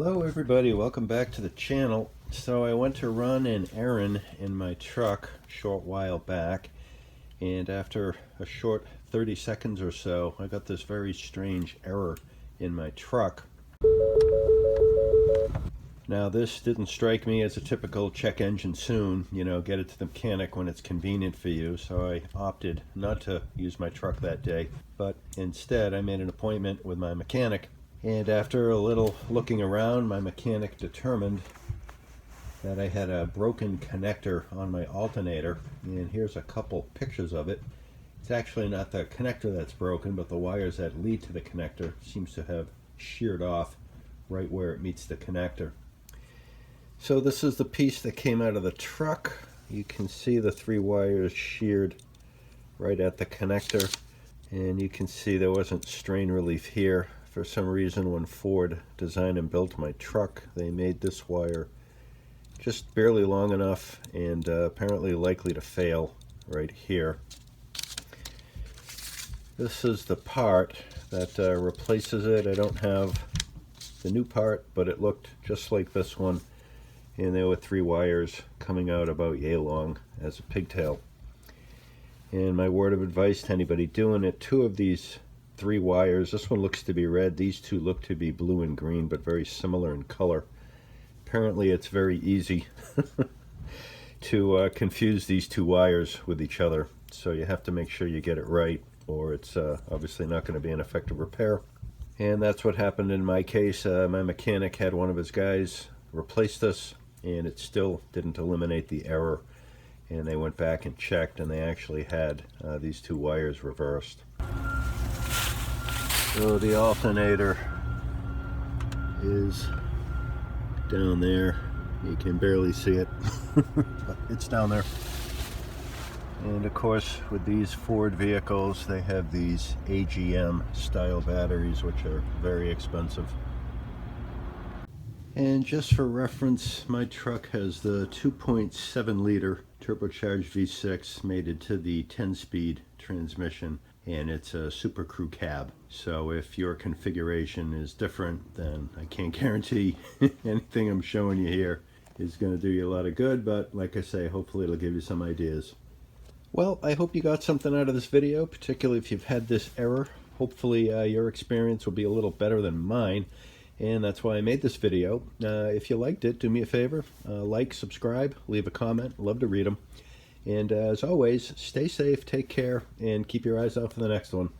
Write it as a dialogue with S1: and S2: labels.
S1: Hello everybody, welcome back to the channel. So I went to run an errand in my truck a short while back, and after a short 30 seconds or so I got this very strange error in my truck. Now this didn't strike me as a typical check engine soon, get it to the mechanic when it's convenient for you, so I opted not to use my truck that day, but instead I made an appointment with my mechanic. And after a little looking around, my mechanic determined that I had a broken connector on my alternator, and here's a couple pictures of it. It's actually not the connector that's broken, but the wires that lead to the connector seems to have sheared off right where it meets the connector. So this is the piece that came out of the truck. You can see the three wires sheared right at the connector, and you can see there wasn't strain relief here. For some reason, when Ford designed and built my truck, they made this wire just barely long enough and apparently likely to fail right here. This is the part that replaces it. I don't have the new part, but it looked just like this one, and there were three wires coming out about yay long as a pigtail. And my word of advice to anybody doing it, two of these three wires, this one looks to be red, these two look to be blue and green, but very similar in color. Apparently it's very easy to confuse these two wires with each other, so you have to make sure you get it right, or it's obviously not going to be an effective repair. And that's what happened in my case. My mechanic had one of his guys replace this, and it still didn't eliminate the error, and they went back and checked, and they actually had these two wires reversed. So the alternator is down there. You can barely see it, but it's down there. And of course, with these Ford vehicles, they have these AGM style batteries, which are very expensive. And just for reference, my truck has the 2.7 liter turbocharged V6 mated to the 10-speed transmission, and it's a Super Crew cab. So if your configuration is different, then I can't guarantee anything I'm showing you here is going to do you a lot of good, but like I say, hopefully it'll give you some ideas. Well, I hope you got something out of this video, particularly if you've had this error. Hopefully your experience will be a little better than mine, and that's why I made this video. If you liked it, do me a favor, like, subscribe, leave a comment, love to read them. And as always, stay safe, take care, and keep your eyes out for the next one.